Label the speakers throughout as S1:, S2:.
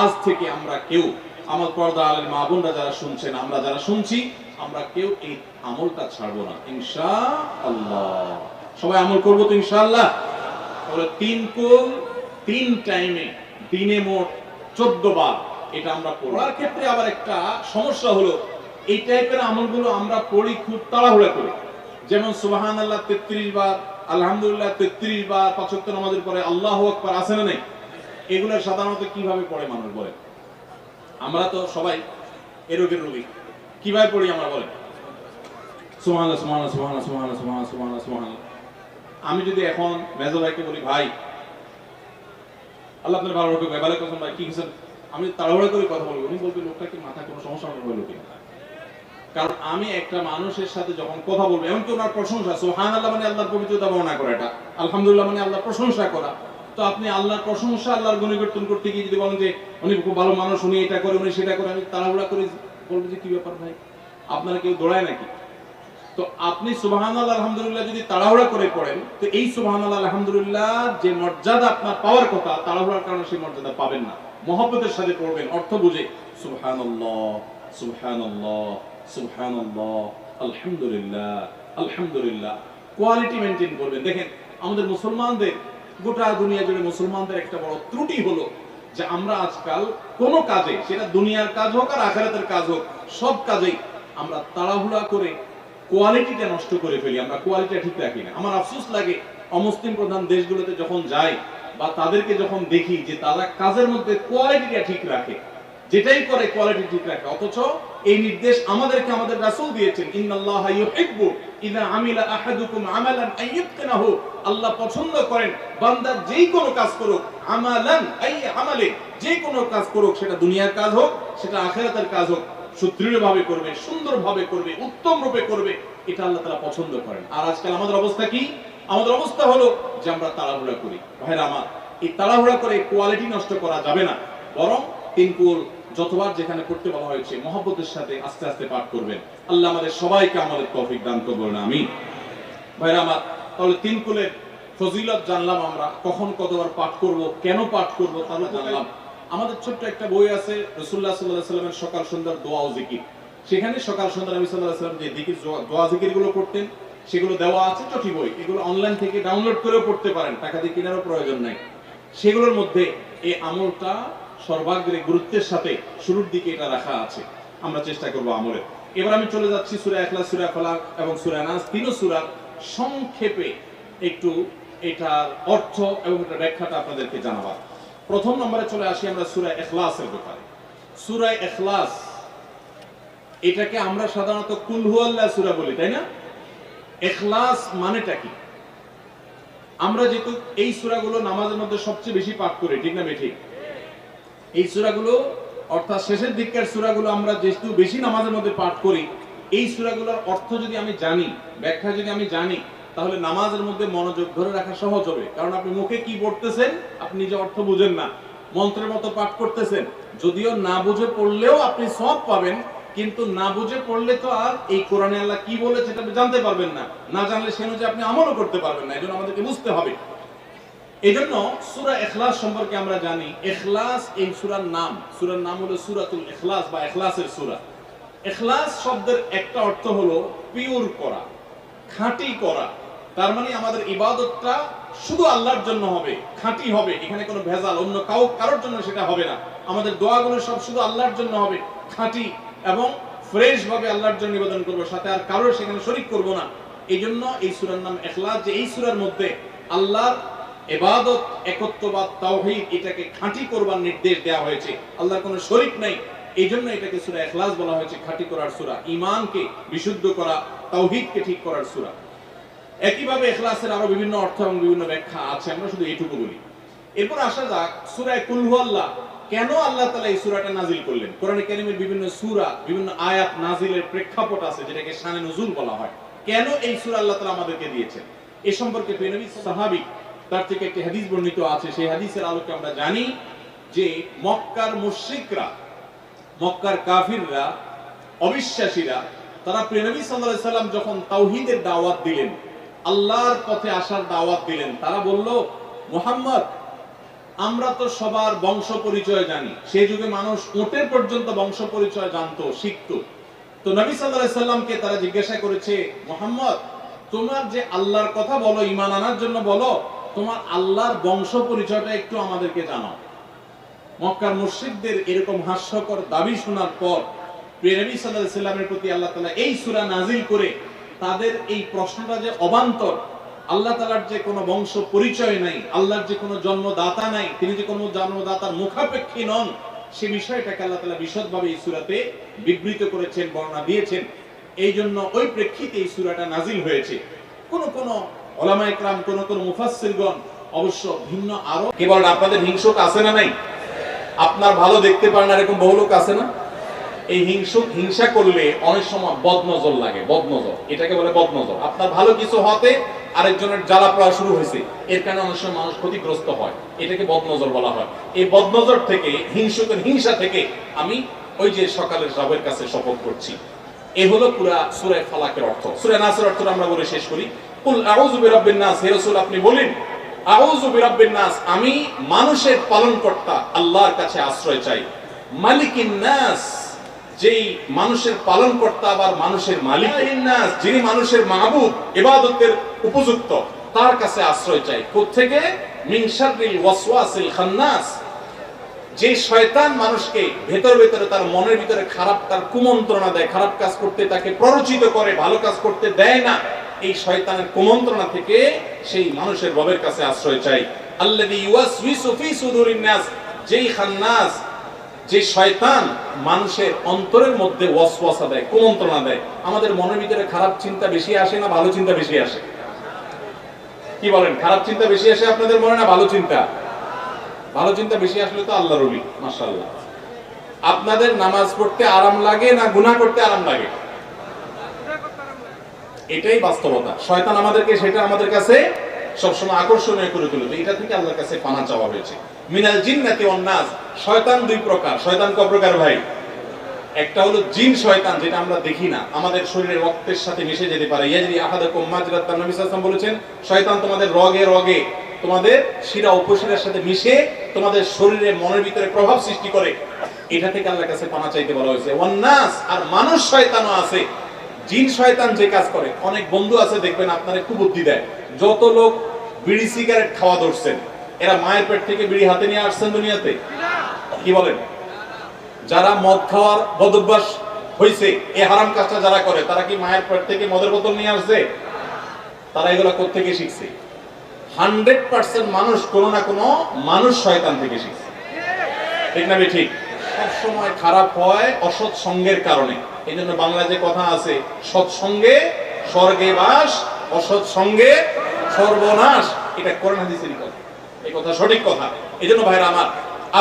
S1: আজ থেকে আমরা কেউ আমার পর্দা আলের মা বোনরা যারা শুনছেন, আমরা যারা শুনছি, আমরা কেউ এই আমলটা ছাড়বো না ইনশাআল্লাহ। সবাই আমল করবো তো ইনশাআল্লাহ। তাহলে 3 কুল 3 টাইমে দিনে মোট 14 বার এটা আমরা পড়ার ক্ষেত্রে আবার একটা সমস্যা হলো, এই টাইপের আমলগুলো আমরা পড়ি খুব তাড়াহুড়া করে। যেমন সুবহানাল্লাহ 33 বার, আলহামদুলিল্লাহ 33 বার, 5 ওয়াক্ত নামাজের পরে আল্লাহু আকবার আছে না নাই? এগুলো সাধারণত কিভাবে পড়ে মানুষ বলে? আমরা তো সবাই এরোগের রোগী। কিভাবে পড়ি আমরা বলেন? সুবহানাল্লাহ সুবহানাল্লাহ সুবহানাল্লাহ সুবহানাল্লাহ সুবহানাল্লাহ সুবহানাল্লাহ সুবহানাল্লাহ। আমি যদি এখন মেজো ভাইকে বলি, ভাই আল্লাহ আপনার ভালো রাখুক, ভালো কথা ভাই, কি কিছু আমি তাড়াহুড়া করে কথা বলবো, উনি বলবেন লোকটা কি মাথা কোনো সমস্যা হলো কিনা। কারণ আমি একটা মানুষের সাথে যখন কথা বলবো, এমনকি ওনার প্রশংসা, সুবহানাল্লাহ মানে আল্লাহর পবিত্রতা বর্ণনা করা, এটা আলহামদুলিল্লাহ মানে আল্লাহর প্রশংসা করা। তো আপনি আল্লাহর প্রশংসা, আল্লাহর গুণকীর্তন করতে গিয়ে যদি বলেন যে উনি খুব ভালো মানুষ, উনি এটা করে, উনি সেটা করে, আমি তাড়াহুড়া করে বলবো যে কি ব্যাপার ভাই, আপনারা কেউ দৌড়ায় নাকি? তো আপনি সুবহানাল্লাহ আলহামদুলিল্লাহ যদি তাড়াহুড়া করে পড়েন, তো এই সুবহানাল্লাহ আলহামদুলিল্লাহ যে মর্যাদা আপনার পাওয়ার কথা, তাড়াহুড়ার কারণে সেই মর্যাদা পাবেন না। মহব্বতের সাথে পড়বেন, অর্থ বুঝে, সুবহানাল্লাহ সুবহানাল্লাহ সুবহানাল্লাহ আলহামদুলিল্লাহ আলহামদুলিল্লাহ। কোয়ালিটি মেইনটেইন করবেন। দেখেন আমাদের মুসলমানদের, গোটা দুনিয়া জুড়ে মুসলমানদের একটা বড় ত্রুটি হলো যে আমরা আজকাল কোন কাজে, সেটা দুনিয়ার কাজ হোক আর আখিরাতের কাজ হোক, সব কাজেই আমরা তাড়াহুড়া করে কোয়ালিটিটা নষ্ট করে ফেলি, আমরা কোয়ালিটিটা ঠিক রাখি না। আমার আফসোস লাগে অমুসলিম প্রধান দেশগুলোতে যখন যাই বা তাদেরকে যখন দেখি যে তারা কাজের মধ্যে কোয়ালিটিটা ঠিক রাখে, যেটাই করে কোয়ালিটি ঠিক রাখে, অথচ এই নির্দেশ আমাদেরকে আমাদের রাসূল দিয়েছেন, ইন্নাল্লাহা ইউহিব্বু ইযা আমিলা আহাদুকুম আমালান আইয়ুতকিনাহু। আল্লাহ পছন্দ করেন বান্দা যেই কোনো কাজ করুক, আমালান আই আমালে, যে কোনো কাজ করুক, সেটা দুনিয়ার কাজ হোক, সেটা আখিরাতের কাজ হোক, সুদৃঢ়ভাবে করবে, সুন্দরভাবে করবে, উত্তম রূপে করবে, এটা আল্লাহ তাআলা পছন্দ করেন। আর আজকাল আমাদের অবস্থা কি? আমাদের অবস্থা হলো যে আমরা তাড়াহুড়া করি। ভাইরা আমার, এই তাড়াহুড়া করে কোয়ালিটি নষ্ট করা যাবে না, বরং 3 কুল যতবার যেখানে পড়তে বলা হয়েছে মহব্বতের সাথে আস্তে আস্তে পাঠ করবেন। আল্লাহ আমাদের সবাইকে আমাদের তৌফিক দান করবেন, আমিন। ভাইরা আমার, তাহলে 3 কুলের ফজিলত জানলাম, আমরা কখন কতবার পাঠ করব, কেন পাঠ করব তাহলে জানলাম। আমাদের ছোট্ট একটা বই আছে রাসূলুল্লাহ সাল্লাল্লাহু আলাইহি ওয়াসাল্লামের সকাল সন্ধ্যার দোয়া ও জিকির। সেখানে সকাল সন্ধ্যা নবী সাল্লাল্লাহু আলাইহি ওয়াসাল্লাম যে জিকির, দোয়া জিকিরগুলো করতেন, সেগুলো দেওয়া আছে চটি বই। এগুলো অনলাইন থেকে ডাউনলোড করেও পড়তে পারেন, টাকা দিয়ে কেনারও প্রয়োজন নাই। সেগুলোর মধ্যে এই আমলটা সর্বাগ্রে গুরুত্বের সাথে শুরুর দিকে এটা রাখা আছে, আমরা চেষ্টা করব আমলের। এবার আমি চলে যাচ্ছি সূরা ইখলাস, সূরা ফালাক এবং সূরা নাস, তিনও সূরার সংক্ষেপে একটু এটার অর্থ এবং এটার ব্যাখ্যাটা আপনাদেরকে জানাবার। প্রথম নম্বরে চলে আসি আমরা সূরা ইখলাসের ব্যাপারে। সূরা ইখলাস, এটাকে আমরা সাধারণত কুল হুয়াল্লাহ সূরা বলি, তাই না? ইখলাস মানেটা কি? আমরা যেহেতু এই সূরাগুলো নামাজের মধ্যে সবচেয়ে বেশি পাঠ করি, ঠিক না বেঠিক? এই সূরাগুলো অর্থাৎ শেষের দিককার সূরাগুলো আমরা যেহেতু বেশি নামাজের মধ্যে পাঠ করি, এই সূরাগুলোর অর্থ যদি আমি জানি, ব্যাখ্যা যদি আমি জানি, তাহলে নামাজের মধ্যে মনোযোগ ধরে রাখা সহজ হবে। কারণ আপনি মুখে কি পড়তেছেন আপনি নিজে অর্থ বুঝেন না, মন্ত্রের মতো পাঠ করতেছেন, যদিও না বুঝে পড়লেও আপনি সওয়াব পাবেন, কিন্তু না বুঝে পড়লে তো আর এই কোরআনে আল্লাহ কি বলেছে সেটা আপনি জানতে পারবেন না, না জানলে সে অনুযায়ী আপনি আমলও করতে পারবেন না। এজন্য আমাদেরকে বুঝতে হবে। এজন্য সূরা ইখলাস সম্পর্কে আমরা জানি, ইখলাস এই সূরার নাম, সূরার নাম হলো সূরাতুল ইখলাস বা ইখলাসের সূরা। ইখলাস শব্দের একটা অর্থ হলো পিওর করা, খাঁটি করা। তার মানে আমাদের ইবাদতটা শুধু আল্লাহর জন্য হবে, খাঁটি হবে, এখানে কোনো ভেজাল অন্য কারোর জন্য সেটা হবে না। আমাদের দোয়াগুলো সব শুধু আল্লাহর জন্য হবে, খাঁটি এবং ফ্রেশ ভাবে আল্লাহর জন্য নিবেদন করব, সাথে আর কারোর সেখানে শরীক করব না। এইজন্য এই সূরার নাম ইখলাস, যে এই সূরার মধ্যে আল্লাহর ইবাদত, একত্ববাদ, তাওহীদ, এটাকে খাঁটি করবার নির্দেশ দেওয়া হয়েছে। আল্লাহর কোনো শরীক নাই, এইজন্য এটাকে সূরা ইখলাস বলা হয়েছে, খাঁটি করার সূরা, ঈমানকে বিশুদ্ধ করা, তাওহীদকে ঠিক করার সূরা। একইভাবে ইখলাসের আরো বিভিন্ন অর্থ এবং বিভিন্ন ব্যাখ্যা আছে, আমরা শুধু এইটুকু বলি। এরপর আসা যাক সূরা কুল হুয়াল্লাহ। কেন আল্লাহ তাআলা এই সূরাটা নাজিল করলেন? কোরআনে কারীমের বিভিন্ন সূরা, বিভিন্ন আয়াত নাজিলের প্রেক্ষাপট আছে, যেটাকে শানে নুজুল বলা হয়। কেন এই সূরা আল্লাহ তাআলা আমাদেরকে দিয়েছেন, এ সম্পর্কে নবী সাহাবী তার থেকে একটি হাদিস বর্ণিত আছে। সেই হাদিসের আলোকে আমরা জানি যে মক্কার মুশরিকরা, মক্কার কাফিররা, অবিশ্বাসীরা, তারা নবী সাল্লাল্লাহু আলাইহি সাল্লাম যখন তাওহীদের দাওয়াত দিলেন, আল্লাহর পথে আসার দাওয়াত দিলেন, তারা বলল, মুহাম্মদ আমরা তো সবার বংশ পরিচয় জানি, সেই যুগে মানুষ উটের পর্যন্ত বংশ পরিচয় জানতো, শিখতো। তো নবী সাল্লাল্লাহু আলাইহি সাল্লামকে তারা জিজ্ঞাসা করেছে, মুহাম্মদ তোমার যে আল্লাহর কথা বলো, ঈমান আনার জন্য বলো, তোমার আল্লাহর বংশ পরিচয়টা একটু আমাদেরকে জানাও। মক্কার মুশরিকদের এরকম হাস্যকর দাবি শোনার পর প্রিয় নবী সাল্লাল্লাহু আলাইহি সাল্লামের প্রতি আল্লাহ তাআলা এই সূরা নাযিল করে তাদের এই প্রশ্নটা যে অবান্তর, আল্লাহ তাআলার যে কোনো বংশ পরিচয় নাই, আল্লাহর যে কোনো জন্মদাতা নাই, তিনি যে কোনো জন্মদাতার মুখাপেক্ষী নন, সে বিষয়টাকে আল্লাহ তাআলা বিশদভাবে এই সূরাতে বিবৃত করেছেন, বর্ণনা দিয়েছেন। এই জন্য ওই প্রেক্ষিতে এই সূরাটা নাযিল হয়েছে। কোন কোন উলামায়ে কেরাম, কোন কোন মুফাসসিরগণ অবশ্য ভিন্ন আরো কেবল আপনাদের হিংসুক আছে না নাই, আপনার ভালো দেখতে পারেন এরকম বহু লোক আছে না? এই হিংসা করলে অনেক সময় বদনজর লাগে, বদনজর, এটাকে বলে বদনজর। আপনার ভালো কিছু হতে আরেকজনের জ্বালা পড়া শুরু হয়েছে, এর কারণে অনেক সময় মানুষ ক্ষতিগ্রস্ত হয়, এটাকে বদনজর বলা হয়। এই বদনজর থেকে, হিংসুকের হিংসা থেকে আমি ওই যে সকালের রবের কাছে শপথ করছি। এ হলো পুরা সূরা ফালাকের অর্থ। সূরা নাসের অর্থটা আমরা বলে শেষ করি। কুল আউযু বিরাব্বিন নাস, হে রাসূল আপনি বলেন আউযু বিরাব্বিন নাস, আমি মানুষের পালনকর্তা আল্লাহর কাছে আশ্রয় চাই। মালিকিন নাস, যেই মানুষের পালনকর্তা আবার মানুষের মালিক। নাস, যিনি মানুষের মাহবুব, ইবাদতের উপযুক্ত, তার কাছে আশ্রয় চাই। কোত্থেকে? মিন শাররিল ওয়াসওয়াসিল খান্নাস, যে শয়তান মানুষকে ভেতর ভেতরে তার মনের ভিতরে খারাপ, তার কুমন্ত্রণা দেয়, খারাপ কাজ করতে তাকে প্ররোচিত করে, ভালো কাজ করতে দেয় না, এই শয়তানের কুমন্ত্রণা থেকে সেই মানুষের রবের কাছে আশ্রয় চাই। আল্লাযী ইউওয়াসওয়িসু ফি সুদুরিন নাস, যেই খান্নাস, যে শয়তান মানুষের অন্তরের মধ্যে ওয়াসওয়াসা দেয়, কুমন্ত্রণা দেয়। আমাদের মনের ভিতরে খারাপ চিন্তা বেশি আসে না ভালো চিন্তা বেশি আসে? কি বলেন, খারাপ চিন্তা বেশি আসে আপনাদের মনে না ভালো চিন্তা? ভালো চিন্তা বেশি আসলে তো আল্লাহর ওলি, মাশাআল্লাহ। আপনাদের নামাজ পড়তে আরাম লাগে না গুনাহ করতে আরাম লাগে? এটাই বাস্তবতা। শয়তান আমাদেরকে সেটা আমাদের কাছে সবসময় আকর্ষণীয় করে তোলে। এটা থেকে আল্লাহর কাছে পানা চাওয়া হয়েছে। মিনাল জিন্নাতি ওয়ান নাস, শয়তান দুই প্রকার। শয়তান কয় প্রকার ভাই? একটা হলো জিন শয়তান, যেটা আমরা দেখি না, আমাদের শরীরের রক্তের সাথে মিশে যেতে পারে। ইয়াজরি আহাদাকুম মাজরাত, নবী সাল্লাল্লাহু আলাইহি ওয়াসাল্লাম বলেছেন শয়তান তোমাদের রগে রগে, তোমাদের শিরা উপশিরার সাথে মিশে তোমাদের শরীরে মনের ভিতরে প্রভাব সৃষ্টি করে। এটা থেকে আল্লাহর কাছে পানা চাইতে বলা হয়েছে। ওয়ান নাস, আর মানুষ শয়তানও আছে। জিন শয়তান যে কাজ করে, অনেক বন্ধু আছে দেখবেন আপনারা খুব বুদ্ধি দেয়। যত লোক বিড়ি সিগারেট খাওয়া ধরছেন, এরা মায়ের পেট থেকে বিড়ি হাতে নিয়ে আসছেন দুনিয়াতে? কি বলেন? যারা মদ খাওয়ার বদভ্যাস হয়েছে, এই হারাম কাজটা যারা করে, তারা কি মায়ের পেট থেকে মদের বোতল নিয়ে আসছে? তারা এগুলো কোত্থেকে শিখছে? 100% মানুষ কোনো না কোনো মানুষ শয়তান থেকে শিখছে। ঠিক না ঠিক? সব সময় খারাপ হয় অসৎ সঙ্গের কারণে। এই জন্য বাংলায় যে কথা আছে, সৎসঙ্গে স্বর্গে বাস, অসৎ সঙ্গে সর্বনাশ। এটা কোরআন হাদিসেরই কথা, এই কথা সঠিক কথা। এই জন্য ভাইরা আমার,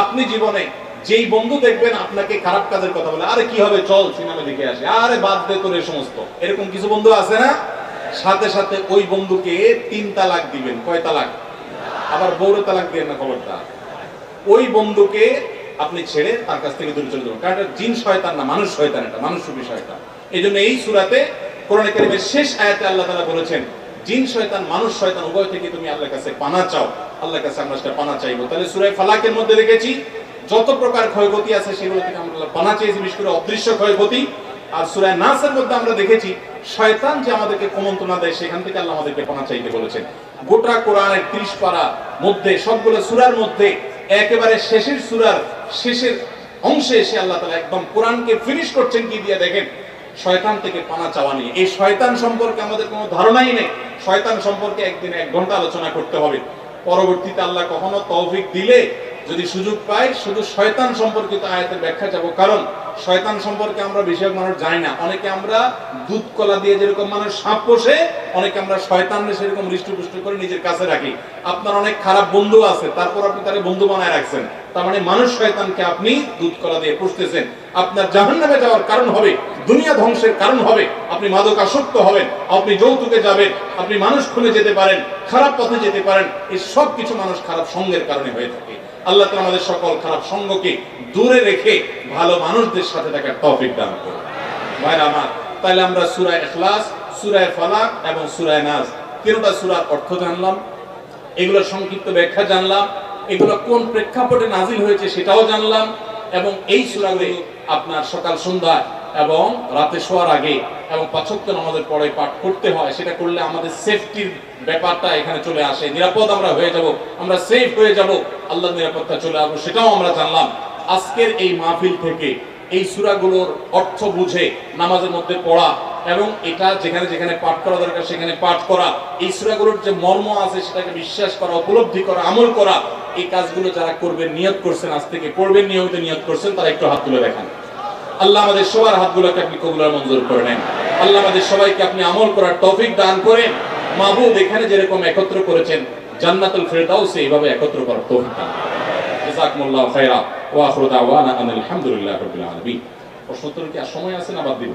S1: আপনি জীবনে যেই বন্ধু দেখবেন আপনাকে খারাপ কাজের কথা বলে, আরে কি হবে চল সিনেমা দেখে আসে, আরে বাদ দে তোর এই সমস্ত, এরকম কিছু বন্ধু আছে না? সাথে সাথে ওই বন্ধুকে 3 তালাক দিবেন। কয় তালাক? আবার বউরে তালাক দিবেন না, খবরদার। ওই বন্ধুকে আপনি ছেড়ে তার কাছ থেকে দূরে চলে যাবেন, কারণ এটা জিন শয়তান না, মানুষ শয়তান, এটা মানুষরূপী শয়তান। এই জন্য এই সূরাতে কোরআন কারীমের শেষ আয়াতে আল্লাহ তাআলা বলেছেন, জিন শয়তান মানুষ শয়তান উভয় থেকে তুমি আল্লাহর কাছে পানা চাও। আল্লাহর কাছে আমরা সেটা পানা চাইবো। তাহলে সূরা ফালাকের মধ্যে দেখেছি যত প্রকার ক্ষয়ক্ষতি আছে সেগুলো থেকে আমরা পানা চাইছি, বিশেষ করে অদৃশ্য ক্ষয়ক্ষতি। আর সূরা নাসের মধ্যে আমরা দেখেছি শয়তান যে আমাদেরকে কুমন্ত্রণা দেয়, সেখান থেকে আল্লাহ আমাদেরকে পানা চাইতে বলেছেন। গোটা কোরআনের 30 পারা মধ্যে, সবগুলো সূরার মধ্যে একেবারে শেষের সূরার শেষের অংশে এসে আল্লাহ তাআলা একদম কোরআনকে ফিনিশ করছেন কি দিয়ে? দেখেন, শয়তান থেকে পানা চাওয়া নিয়ে। এই শয়তান সম্পর্কে আমাদের কোনো ধারণাই নেই। শয়তান সম্পর্কে একদিন 1 ঘন্টা আলোচনা করতে হবে। পরবর্তীতে আল্লাহ কখনো তৌফিক দিলে যদি সুযোগ পাই, শুধু শয়তান সম্পর্কিত আয়াতের ব্যাখ্যা যাব। কারণ শয়তান সম্পর্কে আমরা বেশিরভাগ মানুষ জানি না। অনেকে আমরা দুধ কলা দিয়ে যেরকম মানুষ সাপ পোষে, অনেকে আমরা শয়তানকে সেরকম হৃষ্টপুষ্ট করে নিজের কাছে রাখি। আপনার অনেক খারাপ বন্ধু আছে, তারপর আপনি তাকে বন্ধু বানায় রাখছেন। তার মানে মানুষ শয়তানকে আপনি দুধ কলা দিয়ে পুষতেছেন। আপনার জাহান্নামে যাওয়ার কারণ হবে, দুনিয়া ধ্বংসের কারণ হবে। আপনি মাদক আসক্ত হবেন, আপনি যৌতুকে যাবেন, আপনি মানুষ খুলে যেতে পারেন, খারাপ পথে যেতে পারেন। এই সব কিছু মানুষ খারাপ সঙ্গের কারণে হয়ে থাকে। আল্লাহ তাআলা আমাদের সকল খারাপ সঙ্গকে দূরে রেখে ভালো মানুষদের সাথে থাকার তৌফিক দান করুন। ভাইরা আমার, তাহলে আমরা সূরা ইখলাস, সূরা ফালাক এবং সূরা নাস তিনটা সূরার অর্থ জানলাম, এগুলোর সংক্ষিপ্ত ব্যাখ্যা জানলাম। এগুলো কোন প্রেক্ষাপটে নাজিল হয়েছে সেটাও জানলাম। এবং এই সূরাগুলো আপনার সকাল সন্ধ্যা এবং রাতে শোয়ার আগে এবং ৫ ওয়াক্ত নামাজের পরে পাঠ করতে হয়, সেটা করলে আমাদের সেফটির ব্যাপারটা এখানে চলে আসে, নিরাপদ আমরা হয়ে যাব, আমরা সেফ হয়ে যাব, আল্লাহর নিরাপত্তা চলে আসবে, সেটাও আমরা জানলাম। আজকের এই মাহফিল থেকে এই সূরাগুলোর অর্থ বুঝে নামাজের মধ্যে পড়া এবং এটা যেখানে যেখানে পাঠ করা দরকার সেখানে পাঠ করা, এই সূরাগুলোর যে মর্ম আছে সেটাকে বিশ্বাস করা, উপলব্ধি করা, আমল করা, এই কাজগুলো যারা করবেন, নিয়ত করছেন, আজ থেকে পড়বেন, নিয়মিত নিয়ত করছেন, তারা একটু হাত তুলে দেখান। আল্লাহ আমাদের সবার হাতগুলোকে আপনি কবুল আর মঞ্জুর করে নেন। আল্লাহ আমাদের সবাইকে আপনি আমল করার তৌফিক দান করেন। মাহবুব এখানে যেরকম একত্র করেছেন, জান্নাতুল ফিরদাউসে এইভাবে একত্র করার তৌফিক দান করেন। জাযাকুমুল্লাহু খায়রা ওয়া আখিরু দাওয়ানা আনিল হামদুলিল্লাহি রাব্বিল আলামিন। প্রশ্নোত্তর কি আর সময় আছে না বাদ দিব?